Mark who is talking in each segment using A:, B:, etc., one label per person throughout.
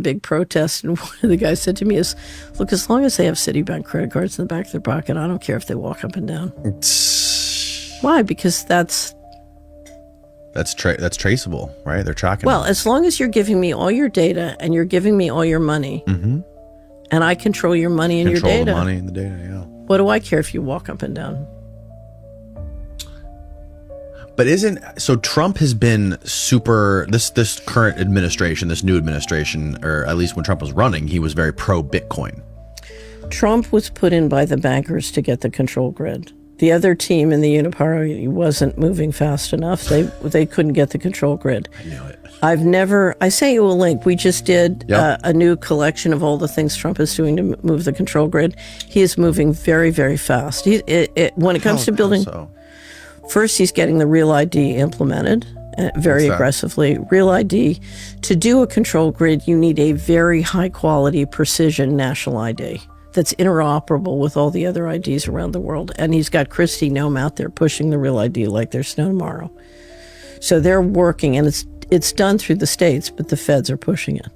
A: big protest, and one of the guys said to me is, look, as long as they have Citibank credit cards in the back of their pocket, I don't care if they walk up and down. Why? Because that's
B: traceable, right? They're tracking.
A: Well, as long as you're giving me all your data and you're giving me all your money, and I control your money and your data.
B: Control the money and the data, yeah.
A: What do I care if you walk up and down?
B: But so Trump has been this current administration, this new administration, or at least when Trump was running, he was very pro-Bitcoin.
A: Trump was put in by the bankers to get the control grid. The other team in the Uniparty wasn't moving fast enough. They couldn't get the control grid.
B: I knew it.
A: I sent you a link. We just did a new collection of all the things Trump is doing to move the control grid. He is moving very, very fast. When it comes to building... First, he's getting the Real ID implemented very aggressively. Real ID, to do a control grid, you need a very high-quality, precision national ID that's interoperable with all the other IDs around the world. And he's got Kristi Noem out there pushing the Real ID like there's no tomorrow. So they're working, and it's done through the states, but the feds are pushing it.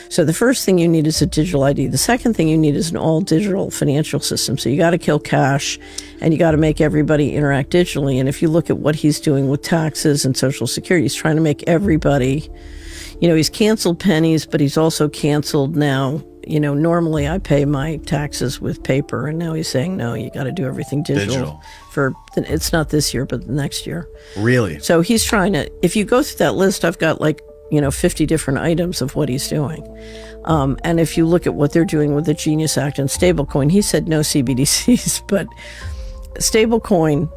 A: So the first thing you need is a digital ID. The second thing you need is an all-digital financial system. So you got to kill cash, and you got to make everybody interact digitally. And if you look at what he's doing with taxes and Social Security, he's trying to make everybody, he's canceled pennies, but he's also canceled now. Normally I pay my taxes with paper, and now he's saying, no, you got to do everything digital. It's not this year, but the next year.
B: Really?
A: So he's trying to, if you go through that list, I've got 50 different items of what he's doing. And if you look at what they're doing with the Genius Act and stablecoin, he said no CBDCs, but stablecoin.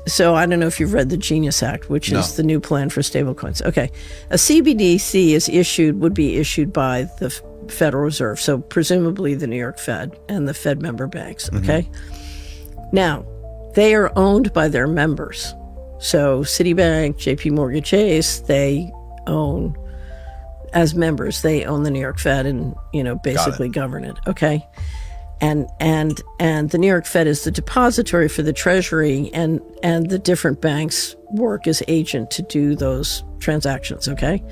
A: So I don't know if you've read the Genius Act, which is the new plan for stablecoins. Okay. A CBDC would be issued by the Federal Reserve, so presumably the New York Fed and the Fed member banks, okay? Now, they are owned by their members. So Citibank, JP Morgan Chase, they own, as members, they own the New York Fed and, basically govern it, okay? And the New York Fed is the depository for the Treasury, and the different banks work as agent to do those transactions, okay?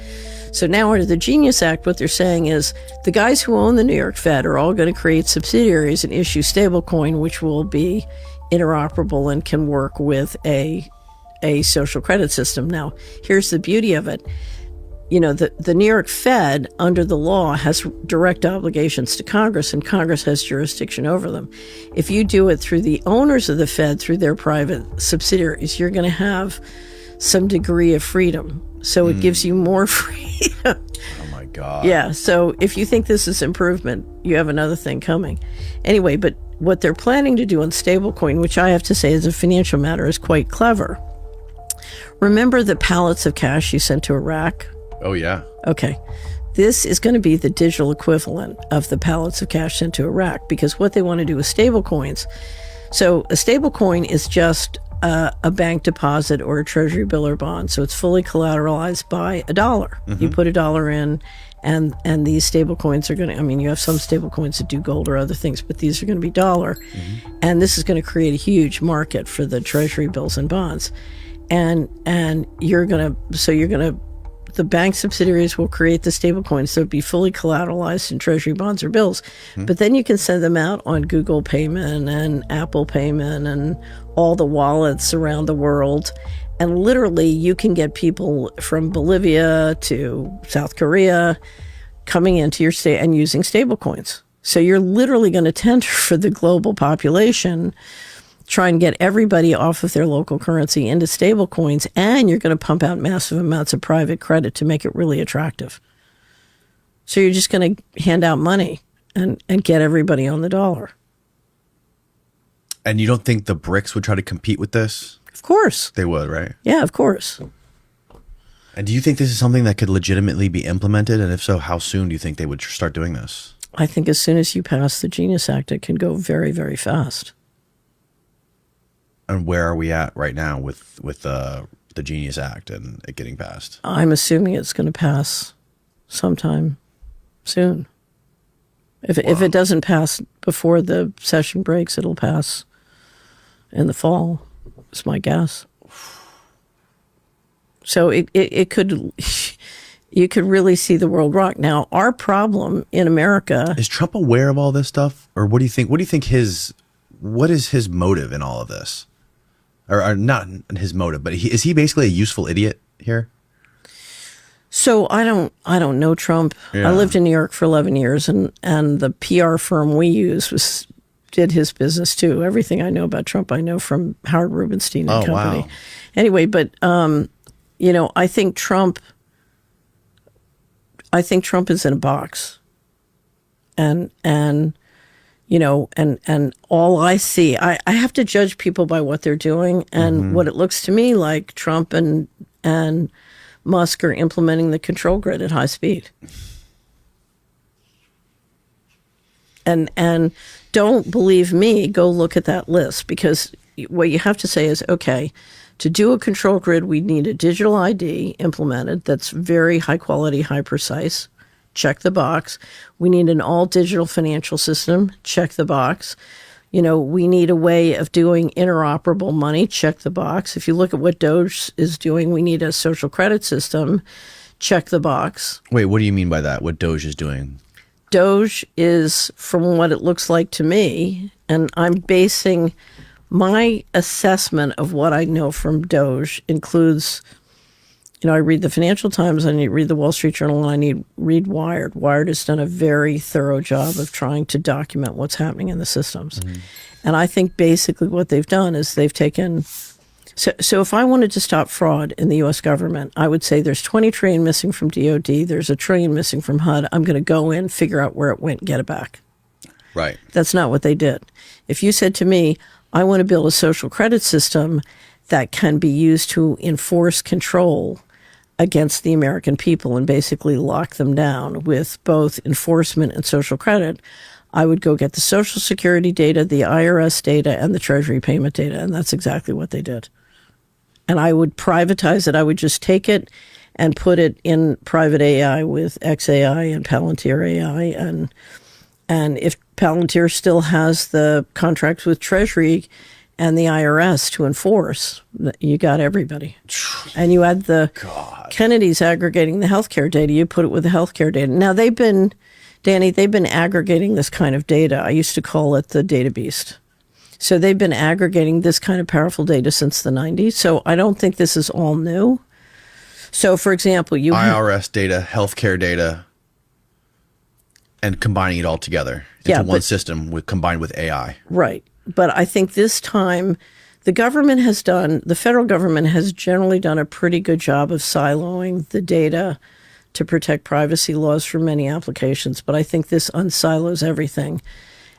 A: So now under the Genius Act, what they're saying is the guys who own the New York Fed are all going to create subsidiaries and issue stablecoin, which will be interoperable and can work with a social credit system. Now, here's the beauty of it. The New York Fed, under the law, has direct obligations to Congress, and Congress has jurisdiction over them. If you do it through the owners of the Fed, through their private subsidiaries, you're going to have some degree of freedom. So it gives you more freedom.
B: Oh, my God.
A: Yeah, so if you think this is improvement, you have another thing coming. Anyway, but what they're planning to do on stablecoin, which I have to say as a financial matter is quite clever. Remember the pallets of cash you sent to Iraq?
B: Oh, yeah.
A: Okay. This is going to be the digital equivalent of the pallets of cash sent to Iraq, because what they want to do with stablecoins. So a stablecoin is just a bank deposit or a treasury bill or bond. So it's fully collateralized by $1. You put $1 in, and these stablecoins are going to, you have some stablecoins that do gold or other things, but these are going to be $1. And this is going to create a huge market for the treasury bills and bonds. And the bank subsidiaries will create the stablecoins, so it'll be fully collateralized in treasury bonds or bills. But then you can send them out on Google Payment and Apple Payment and all the wallets around the world. And literally, you can get people from Bolivia to South Korea coming into your state and using stablecoins. So you're literally going to tender for the global population, try and get everybody off of their local currency into stable coins, and you're going to pump out massive amounts of private credit to make it really attractive. So you're just going to hand out money and get everybody on the dollar.
B: And you don't think the BRICS would try to compete with this?
A: Of course.
B: They would, right?
A: Yeah, of course.
B: And do you think this is something that could legitimately be implemented? And if so, how soon do you think they would start doing this?
A: I think as soon as you pass the Genius Act, it can go very, very fast.
B: And where are we at right now with the Genius Act and it getting passed?
A: I'm assuming it's going to pass sometime soon. If it doesn't pass before the session breaks, it'll pass in the fall. It's my guess. So it could, you could really see the world rock. Now, our problem in America,
B: Is Trump aware of all this stuff, or what do you think? What do you think what is his motive in all of this, or not his motive, but is he basically a useful idiot here?
A: so I don't know Trump.
B: Yeah.
A: I lived in New York for 11 years, and the PR firm we used did his business too. Everything I know about Trump, I know from Howard Rubenstein and
B: Oh,
A: company.
B: wow.
A: Anyway, but I think Trump is in a box, and all I see, I have to judge people by what they're doing, and what it looks to me like Trump and Musk are implementing the control grid at high speed. And don't believe me, go look at that list, because what you have to say is, okay, to do a control grid, we need a digital ID implemented that's very high quality, high precise. Check the box. We need an all digital financial system. Check the box. We need a way of doing interoperable money. Check the box. If you look at what Doge is doing, we need a social credit system. Check the box.
B: Wait, what do you mean by that? What Doge is doing?
A: Doge is, from what it looks like to me, and I'm basing my assessment of what I know from Doge includes, I read the Financial Times, I need to read the Wall Street Journal, and I need to read Wired. Wired has done a very thorough job of trying to document what's happening in the systems. And I think basically what they've done is they've taken, so if I wanted to stop fraud in the U.S. government, I would say there's 20 trillion missing from DOD, there's $1 trillion missing from HUD. I'm going to go in, figure out where it went, and get it back.
B: Right.
A: That's not what they did. If you said to me, I want to build a social credit system that can be used to enforce control against the American people and basically lock them down with both enforcement and social credit, I would go get the Social Security data, the IRS data, and the Treasury payment data. And that's exactly what they did. And I would privatize it. I would just take it and put it in private AI with XAI and Palantir AI. And if Palantir still has the contracts with Treasury and the IRS to enforce, you got everybody. And you add Kennedy's aggregating the healthcare data, you put it with the healthcare data. Now they've been aggregating this kind of data. I used to call it the data beast. So they've been aggregating this kind of powerful data since the 90s. So I don't think this is all new. So for example,
B: IRS data, healthcare data, and combining it all together into one system combined with AI.
A: Right. But I think this time the federal government has generally done a pretty good job of siloing the data to protect privacy laws for many applications. But I think this unsilos everything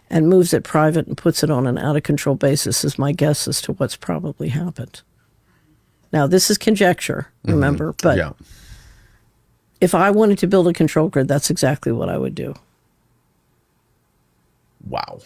A: and moves it private and puts it on an out-of-control basis is my guess as to what's probably happened. Now, this is conjecture, remember, but if I wanted to build a control grid, that's exactly what I would do.
B: Wow.